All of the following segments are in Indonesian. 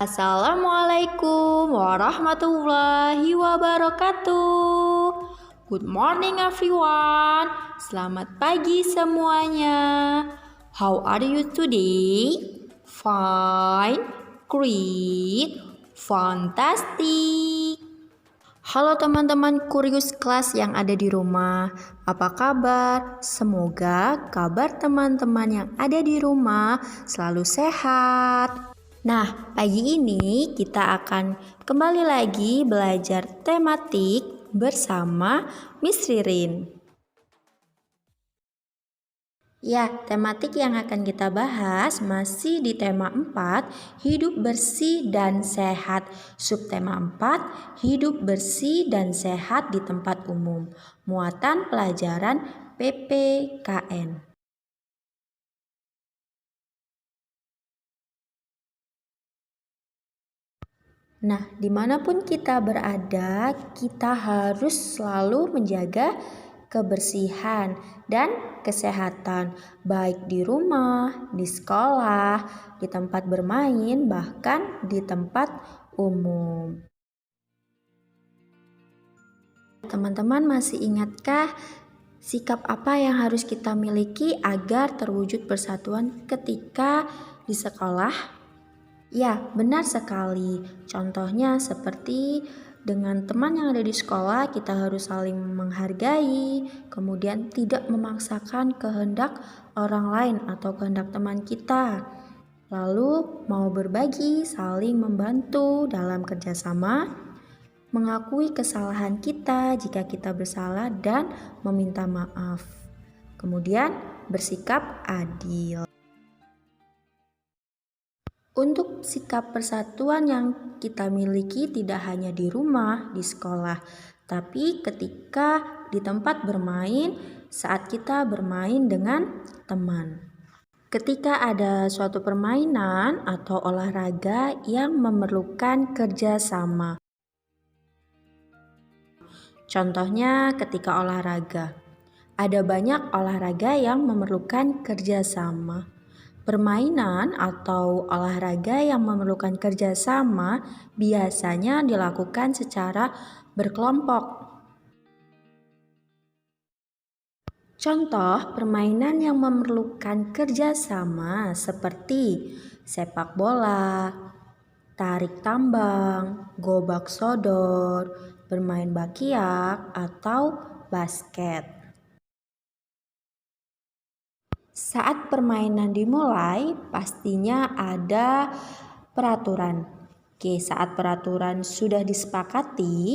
Assalamualaikum warahmatullahi wabarakatuh. Good morning everyone. Selamat pagi semuanya. How are you today? Fine, great, fantastic. Halo teman-teman Kurius kelas yang ada di rumah. Apa kabar? Semoga kabar teman-teman yang ada di rumah selalu sehat. Nah, pagi ini kita akan kembali lagi belajar tematik bersama Miss Ririn. Ya, tematik yang akan kita bahas masih di tema 4, hidup bersih dan sehat. Subtema 4, hidup bersih dan sehat di tempat umum. Muatan pelajaran PPKN. Nah, dimanapun kita berada, kita harus selalu menjaga kebersihan dan kesehatan, baik di rumah, di sekolah, di tempat bermain, bahkan di tempat umum. Teman-teman masih ingatkah sikap apa yang harus kita miliki agar terwujud persatuan ketika di sekolah? Ya, benar sekali. Contohnya seperti dengan teman yang ada di sekolah, kita harus saling menghargai, kemudian tidak memaksakan kehendak orang lain atau kehendak teman kita. Lalu mau berbagi, saling membantu dalam kerjasama, mengakui kesalahan kita jika kita bersalah dan meminta maaf. Kemudian bersikap adil. Untuk sikap persatuan yang kita miliki tidak hanya di rumah, di sekolah, tapi ketika di tempat bermain saat kita bermain dengan teman. Ketika ada suatu permainan atau olahraga yang memerlukan kerjasama. Contohnya ketika olahraga, ada banyak olahraga yang memerlukan kerjasama. Permainan atau olahraga yang memerlukan kerjasama biasanya dilakukan secara berkelompok. Contoh permainan yang memerlukan kerjasama seperti sepak bola, tarik tambang, gobak sodor, bermain bakiak, atau basket. Saat permainan dimulai, pastinya ada peraturan. Oke, saat peraturan sudah disepakati,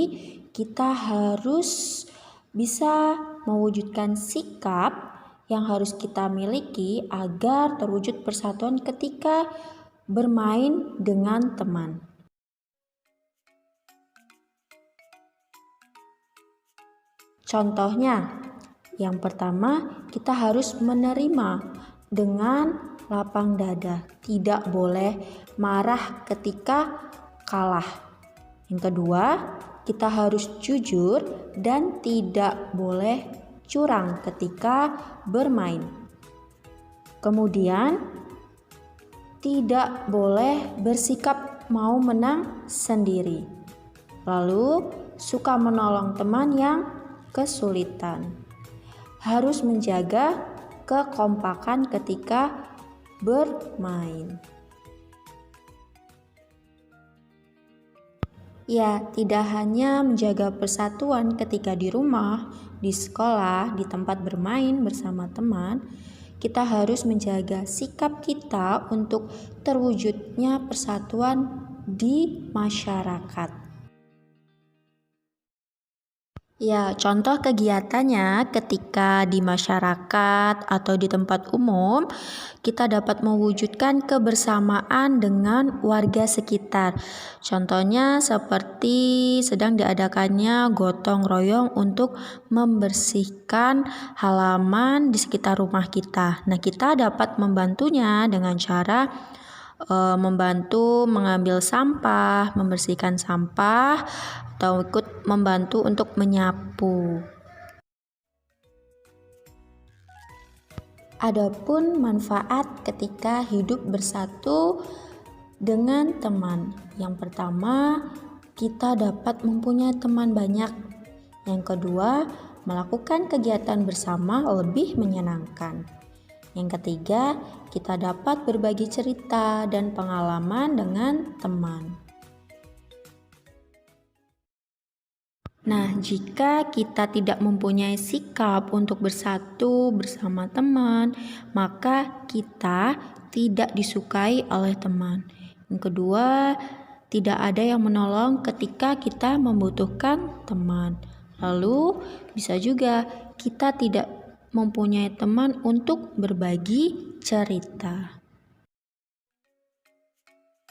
kita harus bisa mewujudkan sikap yang harus kita miliki agar terwujud persatuan ketika bermain dengan teman. Contohnya, yang pertama, kita harus menerima dengan lapang dada. Tidak boleh marah ketika kalah. Yang kedua, kita harus jujur dan tidak boleh curang ketika bermain. Kemudian, tidak boleh bersikap mau menang sendiri. Lalu, suka menolong teman yang kesulitan. Harus menjaga kekompakan ketika bermain. Ya, tidak hanya menjaga persatuan ketika di rumah, di sekolah, di tempat bermain bersama teman, kita harus menjaga sikap kita untuk terwujudnya persatuan di masyarakat. Ya, contoh kegiatannya ketika di masyarakat atau di tempat umum, kita dapat mewujudkan kebersamaan dengan warga sekitar. Contohnya seperti sedang diadakannya gotong royong untuk membersihkan halaman di sekitar rumah kita. Nah, kita dapat membantunya dengan cara membantu mengambil sampah, membersihkan sampah, atau ikut membantu untuk menyapu. Adapun manfaat ketika hidup bersatu dengan teman. Yang pertama, kita dapat mempunyai teman banyak. Yang kedua, melakukan kegiatan bersama lebih menyenangkan. Yang ketiga, kita dapat berbagi cerita dan pengalaman dengan teman. Nah, jika kita tidak mempunyai sikap untuk bersatu bersama teman, maka kita tidak disukai oleh teman. Yang kedua, tidak ada yang menolong ketika kita membutuhkan teman. Lalu, bisa juga kita tidak mempunyai teman untuk berbagi cerita.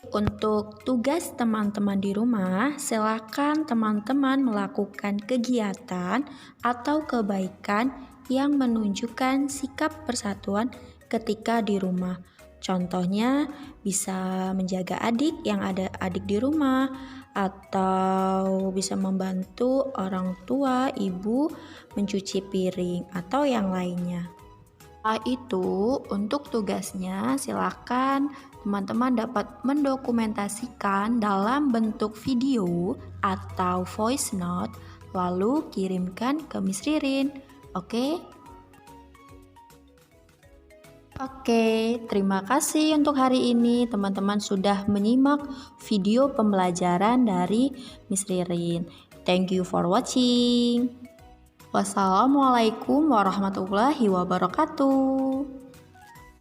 Untuk tugas teman-teman di rumah, silakan teman-teman melakukan kegiatan atau kebaikan yang menunjukkan sikap persatuan ketika di rumah. Contohnya bisa menjaga adik yang ada adik di rumah, atau bisa membantu orang tua, ibu mencuci piring atau yang lainnya. Setelah itu, untuk tugasnya silakan teman-teman dapat mendokumentasikan dalam bentuk video atau voice note, lalu kirimkan ke Miss Ririn. Oke? Oke, terima kasih untuk hari ini teman-teman sudah menyimak video pembelajaran dari Miss Ririn. Thank you for watching. Wassalamualaikum warahmatullahi wabarakatuh.